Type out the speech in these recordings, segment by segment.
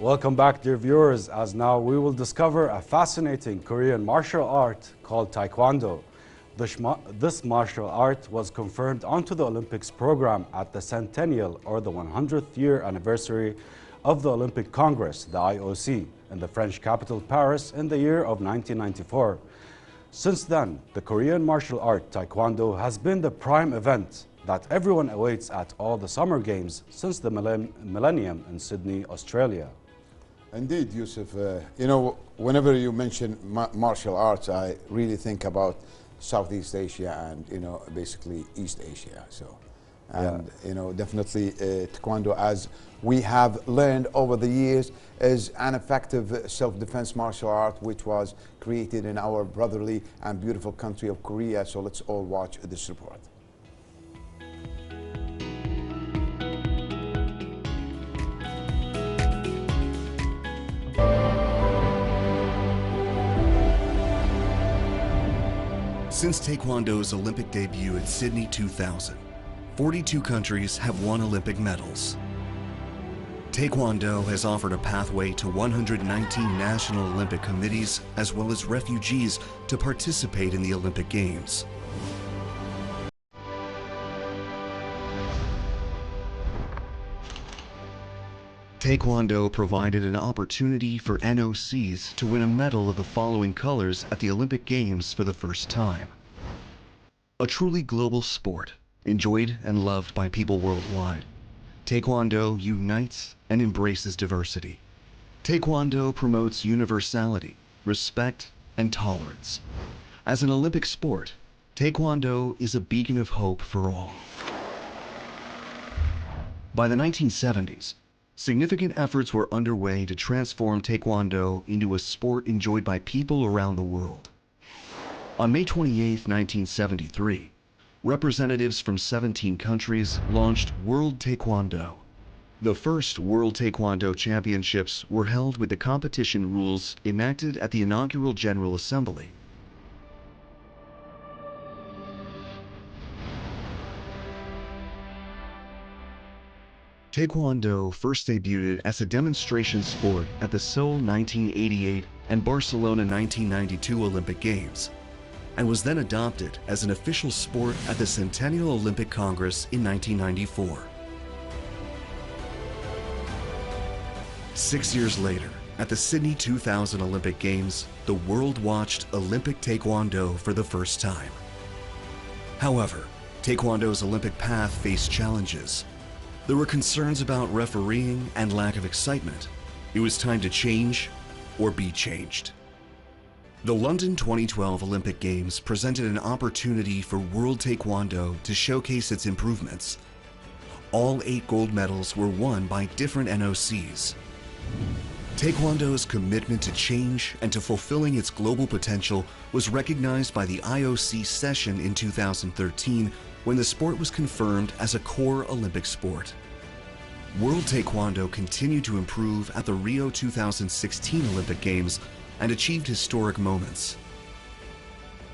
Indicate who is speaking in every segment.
Speaker 1: Welcome back, dear viewers, as now we will discover a fascinating Korean martial art called Taekwondo. This martial art was confirmed onto the Olympics program at the centennial or the 100th year anniversary of the Olympic Congress, the IOC, in the French capital Paris in the year of 1994. Since then, the Korean martial art Taekwondo has been the prime event that everyone awaits at all the summer games since the millennium in Sydney, Australia.
Speaker 2: Indeed, Yusuf. You know, whenever you mention martial arts, I really think about Southeast Asia and, you know, basically East Asia. So, and, you know, definitely Taekwondo, as we have learned over the years, is an effective self-defense martial art which was created in our brotherly and beautiful country of Korea. So let's all watch this report.
Speaker 3: Since Taekwondo's Olympic debut at Sydney 2000, 42 countries have won Olympic medals. Taekwondo has offered a pathway to 119 national Olympic committees as well as refugees to participate in the Olympic Games. Taekwondo provided an opportunity for NOCs to win a medal of the following colors at the Olympic Games for the first time. A truly global sport, enjoyed and loved by people worldwide, Taekwondo unites and embraces diversity. Taekwondo promotes universality, respect, and tolerance. As an Olympic sport, Taekwondo is a beacon of hope for all. By the 1970s, significant efforts were underway to transform Taekwondo into a sport enjoyed by people around the world. On May 28, 1973, representatives from 17 countries launched World Taekwondo. The first World Taekwondo Championships were held with the competition rules enacted at the inaugural General Assembly. Taekwondo first debuted as a demonstration sport at the Seoul 1988 and Barcelona 1992 Olympic Games, and was then adopted as an official sport at the Centennial Olympic Congress in 1994. 6 years later, at the Sydney 2000 Olympic Games, the world watched Olympic Taekwondo for the first time. However, Taekwondo's Olympic path faced challenges. There were concerns about refereeing and lack of excitement. It was time to change or be changed. The London 2012 Olympic Games presented an opportunity for World Taekwondo to showcase its improvements. All 8 gold medals were won by different NOCs. Taekwondo's commitment to change and to fulfilling its global potential was recognized by the IOC session in 2013 when the sport was confirmed as a core Olympic sport. World Taekwondo continued to improve at the Rio 2016 Olympic Games and achieved historic moments.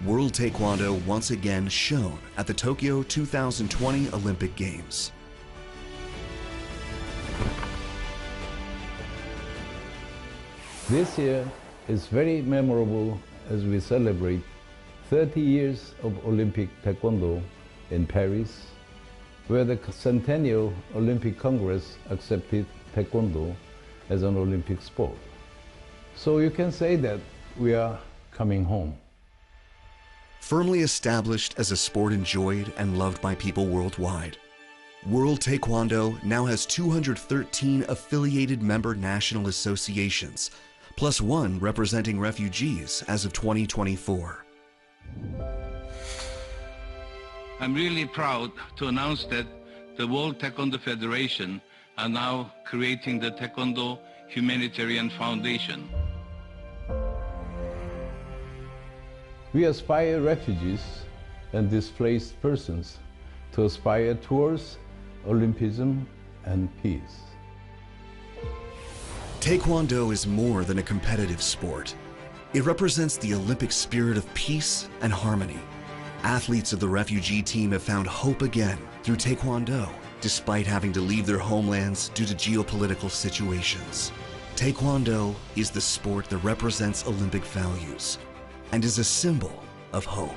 Speaker 3: World Taekwondo once again shone at the Tokyo 2020 Olympic Games.
Speaker 4: This year is very memorable as we celebrate 30 years of Olympic Taekwondo in Paris, where the Centennial Olympic Congress accepted Taekwondo as an Olympic sport. So you can say that we are coming home.
Speaker 3: Firmly established as a sport enjoyed and loved by people worldwide, World Taekwondo now has 213 affiliated member national associations, plus 1 representing refugees as of 2024.
Speaker 5: I'm really proud to announce that the World Taekwondo Federation are now creating the Taekwondo Humanitarian Foundation.
Speaker 4: We aspire refugees and displaced persons to aspire towards Olympism and peace.
Speaker 3: Taekwondo is more than a competitive sport. It represents the Olympic spirit of peace and harmony. Athletes of the refugee team have found hope again through Taekwondo, despite having to leave their homelands due to geopolitical situations. Taekwondo is the sport that represents Olympic values and is a symbol of hope.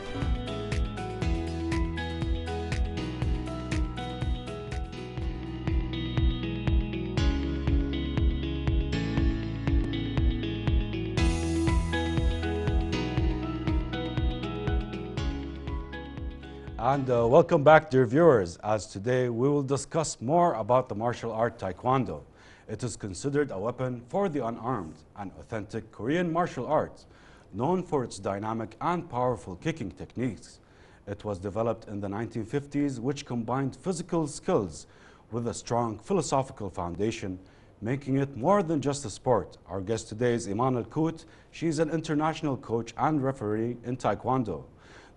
Speaker 1: And welcome back, dear viewers, as today we will discuss more about the martial art Taekwondo. It is considered a weapon for the unarmed, an authentic Korean martial art, known for its dynamic and powerful kicking techniques. It was developed in the 1950s, which combined physical skills with a strong philosophical foundation, making it more than just a sport. Our guest today is Eman Alkout. She's an international coach and referee in Taekwondo.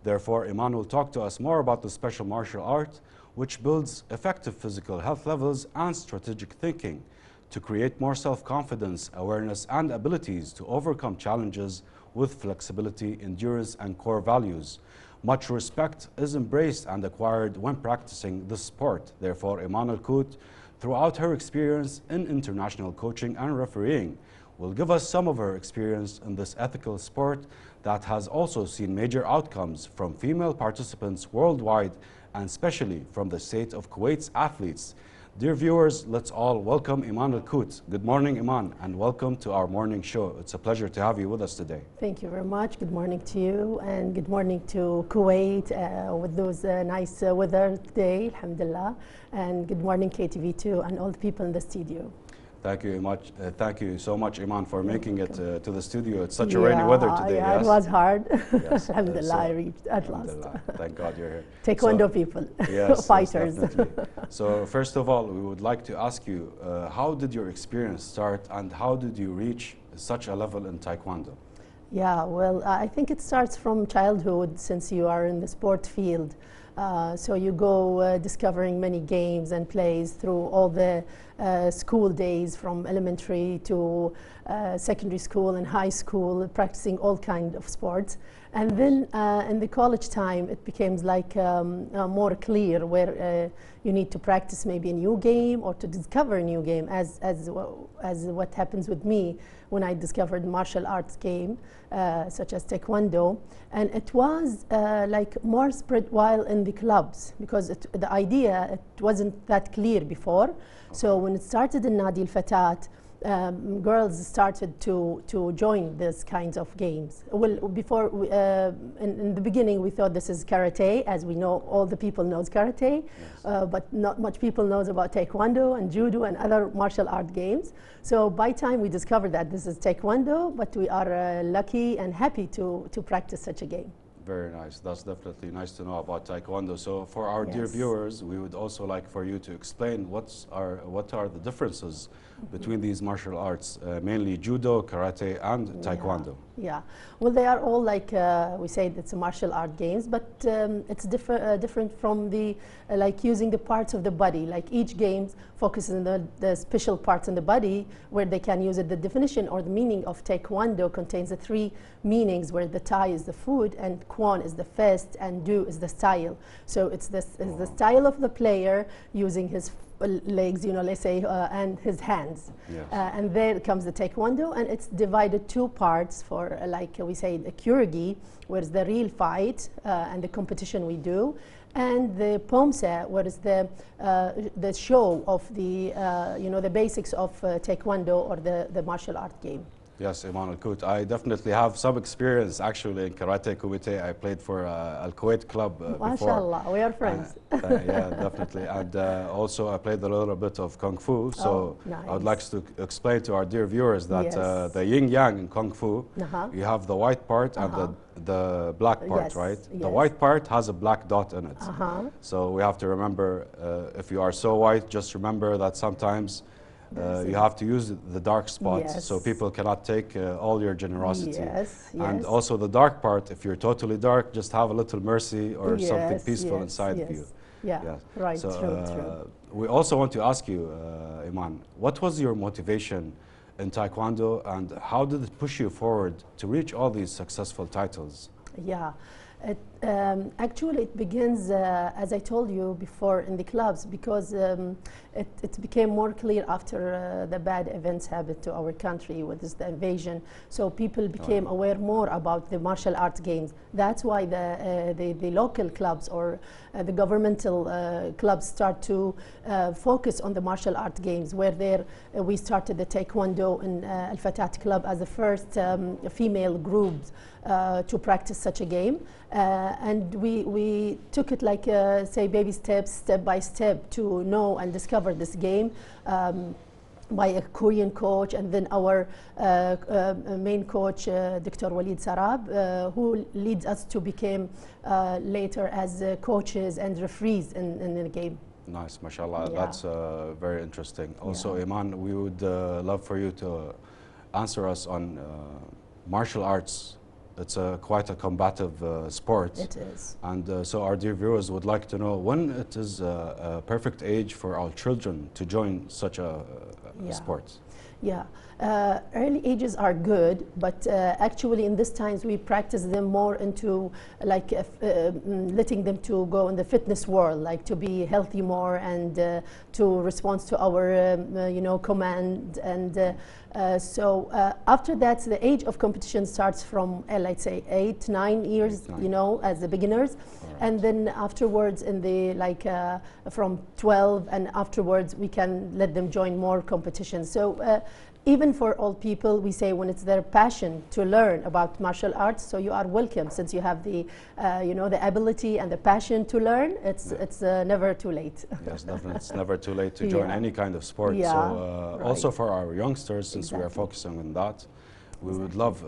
Speaker 1: Therefore, Eman will talk to us more about the special martial art, which builds effective physical health levels and strategic thinking to create more self-confidence, awareness, and abilities to overcome challenges with flexibility, endurance, and core values. Much respect is embraced and acquired when practicing this sport. Therefore, Eman Alkout, throughout her experience in international coaching and refereeing, will give us some of her experience in this ethical sport that has also seen major outcomes from female participants worldwide and especially from the state of Kuwait's athletes. Dear viewers, let's all welcome Eman Alkout. Good morning, Eman, and welcome to our morning show. It's a pleasure to have you with us today.
Speaker 6: Thank you very much. Good morning to you, and good morning to Kuwait with those nice weather today, alhamdulillah. And good morning, KTV2, and all the people in the studio.
Speaker 1: Thank you much. Thank you so much, Eman, for making it to the studio. It's such a rainy weather today.
Speaker 6: Yeah,
Speaker 1: yes?
Speaker 6: It was hard.
Speaker 1: Yes.
Speaker 6: Alhamdulillah,
Speaker 1: So,
Speaker 6: I reached at last.
Speaker 1: Thank God you're here.
Speaker 6: Taekwondo
Speaker 1: So,
Speaker 6: people,
Speaker 1: yes,
Speaker 6: fighters.
Speaker 1: Yes, definitely. So first of all, we would like to ask you, how did your experience start and how did you reach such a level in Taekwondo?
Speaker 6: Yeah, well, I think it starts from childhood since you are in the sport field. So you go discovering many games and plays through all the school days, from elementary to secondary school and high school, practicing all kinds of sports. And then in the college time, it becomes like more clear where you need to practice maybe a new game or to discover a new game, as what happens with me when I discovered martial arts game, such as Taekwondo. And it was like more spread while in the clubs, because the idea, it wasn't that clear before. Okay. So when it started in Nadi al-Fatat, girls started to join these kinds of games. Well, before, in the beginning, we thought this is karate, as we know, all the people knows karate, yes. But not much people knows about Taekwondo and Judo and other martial art games. So by time we discovered that this is Taekwondo, but we are lucky and happy to practice such a game.
Speaker 1: Very nice. That's definitely nice to know about Taekwondo. So for our dear viewers, we would also like for you to explain what are the differences between these martial arts, mainly Judo, Karate, and Taekwondo.
Speaker 6: Yeah, well, they are all like, we say it's a martial art games, but it's different from the, like using the parts of the body. Like each game focuses on the special parts in the body where they can use it. The definition or the meaning of Taekwondo contains the three meanings, where the Tai is the food, and Kwon is the fist, and Do is the style. So it's the style of the player using his legs, you know, let's say, and his hands. Yes. And there comes the Taekwondo, and it's divided two parts for, like we say, the Kyorygi, where it's the real fight and the competition we do, and the Pomse, where it's the show of the, you know, the basics of Taekwondo or the martial art game.
Speaker 1: Yes, Eman Alkout. I definitely have some experience actually in Karate Kuwait. I played for Al-Kuwait club before.
Speaker 6: MashaAllah, we are friends.
Speaker 1: Yeah, definitely. And also I played a little bit of Kung Fu. So nice. I would like to explain to our dear viewers that the yin-yang in Kung Fu, you have the white part and the black part, right? Yes. The white part has a black dot in it. So we have to remember, if you are so white, just remember that sometimes you have to use the dark spots, so people cannot take all your generosity. And also the dark part, if you're totally dark, just have a little mercy or something peaceful inside of you.
Speaker 6: Yeah, right, so, true.
Speaker 1: We also want to ask you, Eman, what was your motivation in Taekwondo and how did it push you forward to reach all these successful titles?
Speaker 6: Yeah. Actually, it begins, as I told you before, in the clubs, because it became more clear after the bad events happened to our country with the invasion. So people became aware more about the martial arts games. That's why the local clubs or the governmental clubs start to focus on the martial art games, where there we started the Taekwondo and Al Fatat Club as the first female group to practice such a game. And we took it like, say, baby steps, step by step, to know and discover this game by a Korean coach, and then our main coach, Dr. Walid Sarab, who leads us to become later as coaches and referees in the game.
Speaker 1: Nice, mashallah.
Speaker 6: Yeah.
Speaker 1: That's very interesting. Also,
Speaker 6: Yeah.
Speaker 1: Eman, we would love for you to answer us on martial arts. It's quite a combative sport.
Speaker 6: It is.
Speaker 1: And so our dear viewers would like to know when it is a perfect age for our children to join such a sport.
Speaker 6: Yeah, early ages are good, but actually in these times we practice them more into like letting them to go in the fitness world, like to be healthy more and to respond to our command. And so after that, the age of competition starts from let's say 8, 9 years,
Speaker 1: 8, 9.
Speaker 6: you know, as the beginners. And then afterwards, in the like from 12 and afterwards, we can let them join more competitions. So even for old people, we say when it's their passion to learn about martial arts, so you are welcome, since you have the the ability and the passion to learn. It's never too late.
Speaker 1: Yes, definitely. It's never too late to join any kind of sport.
Speaker 6: Yeah,
Speaker 1: So
Speaker 6: right.
Speaker 1: also for our youngsters, since we are focusing on that, we would love,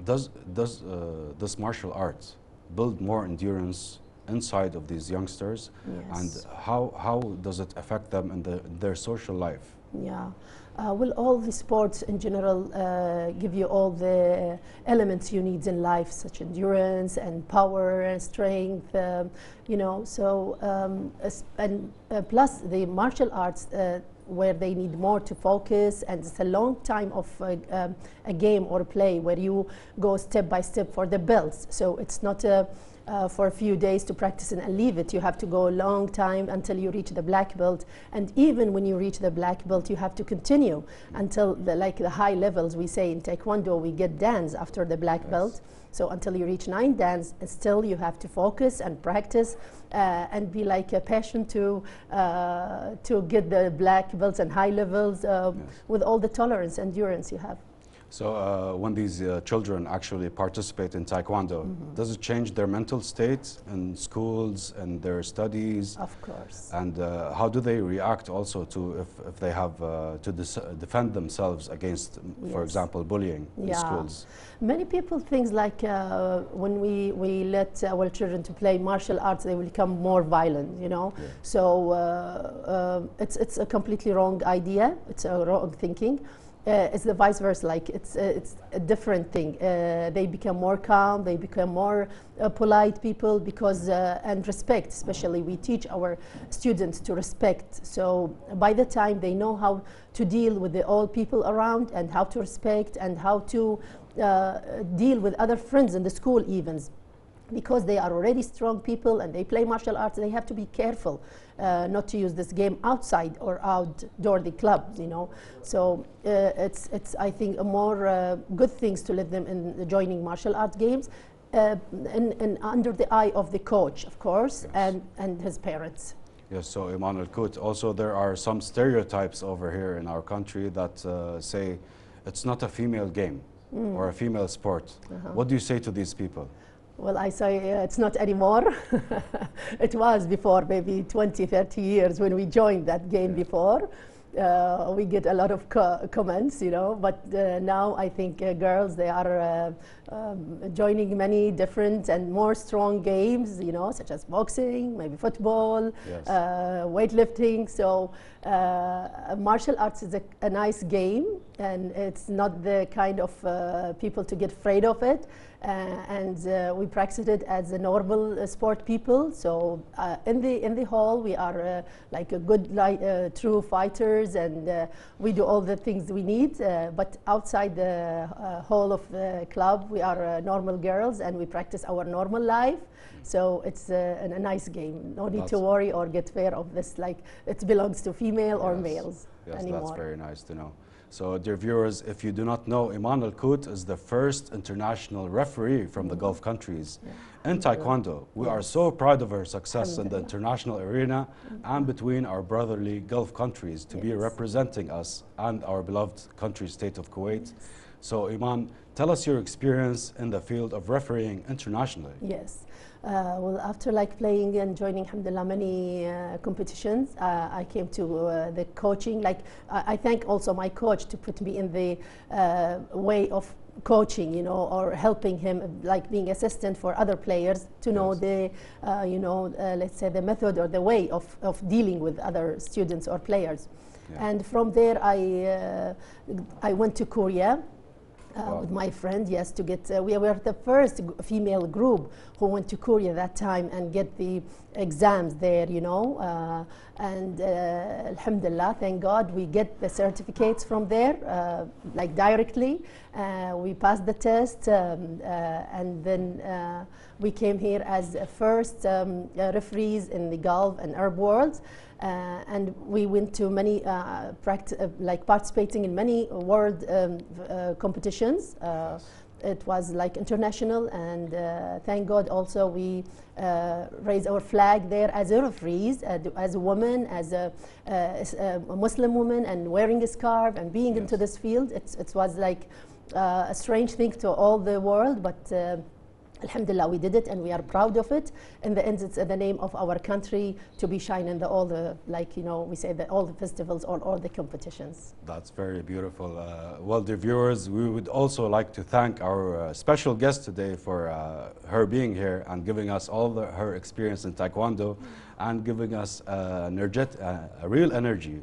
Speaker 1: does this martial art build more endurance inside of these youngsters?
Speaker 6: Yes.
Speaker 1: And how does it affect them in their social life?
Speaker 6: Yeah. Well, all the sports in general give you all the elements you need in life, such endurance and power and strength, so plus the martial arts where they need more to focus, and it's a long time of a game or play where you go step by step for the belts. So it's not for a few days to practice and leave it. You have to go a long time until you reach the black belt, and even when you reach the black belt, you have to continue until the high levels. We say in Taekwondo we get dans after the black belt. So until you reach 9 dans, still you have to focus and practice and be like a passion to get the black belts and high levels with all the tolerance, endurance you have.
Speaker 1: So when these children actually participate in Taekwondo, does it change their mental state in schools and their studies?
Speaker 6: Of course.
Speaker 1: And how do they react also to if they have to defend themselves against, for example, bullying in schools?
Speaker 6: Many people think like when we let our children to play martial arts, they will become more violent, you know. So it's a completely wrong idea. It's a wrong thinking. It's the vice versa, like it's a different thing. They become more calm, they become more polite people because, and respect, especially we teach our students to respect. So by the time they know how to deal with the old people around and how to respect and how to deal with other friends in the school even. Because they are already strong people and they play martial arts, they have to be careful not to use this game outside or outdoor the clubs, you know. So it's I think a more good things to let them in joining martial art games and under the eye of the coach, of course, and his parents.
Speaker 1: Yes, so Eman Alkout, also there are some stereotypes over here in our country that say it's not a female game or a female sport. What do you say to these people?
Speaker 6: Well, I say it's not anymore. It was before, maybe 20, 30 years when we joined that game before. We get a lot of comments, you know, but now I think girls, they are joining many different and more strong games, you know, such as boxing, maybe football, weightlifting. So martial arts is a nice game, and it's not the kind of people to get afraid of it. And we practice it as a normal sport people. So in the hall, we are like a good, true fighters, and we do all the things we need. But outside the hall of the club, we are normal girls, and we practice our normal life. So it's a nice game. No need to worry or get fear of this, like it belongs to female or males anymore.
Speaker 1: That's very nice to know. So, dear viewers, if you do not know, Eman Alkout is the first international referee from the Gulf countries in Taekwondo. We are so proud of her success in the international arena and between our brotherly Gulf countries to be representing us and our beloved country, state of Kuwait. So, Eman, tell us your experience in the field of refereeing internationally.
Speaker 6: Yes. Well, after like playing and joining, alhamdulillah, many competitions, I came to the coaching. Like I thank also my coach to put me in the way of coaching, you know, or helping him, like being assistant for other players to know the, you know, let's say the method or the way of dealing with other students or players. And from there, I went to Korea. With my friend, to get, we were the first female group who went to Korea that time and get the exams there, you know, and alhamdulillah, thank God, we get the certificates from there, like directly. We passed the test, and then we came here as first referees in the Gulf and Arab world. And we went to many, like participating in many world competitions. It was like international, and thank God also we raised our flag there as a referees, as a woman, as a Muslim woman, and wearing a scarf and being into this field. It was like a strange thing to all the world, but alhamdulillah, we did it, and we are proud of it. In the end, it's the name of our country to be shining in all the, like, you know, we say that all the festivals or all the competitions.
Speaker 1: That's very beautiful. Well, dear viewers, we would also like to thank our special guest today for her being here and giving us all her experience in Taekwondo and giving us a real energy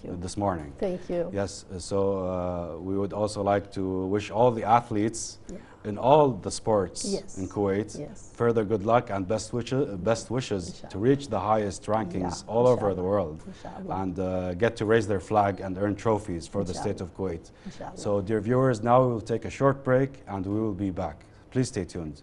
Speaker 1: this morning.
Speaker 6: Thank you.
Speaker 1: Yes, so we would also like to wish all the athletes in all the sports in Kuwait further good luck and best wishes to reach the highest rankings all over the world and get to raise their flag and earn trophies for the state of Kuwait. So, dear viewers, now we will take a short break and we will be back. Please stay tuned.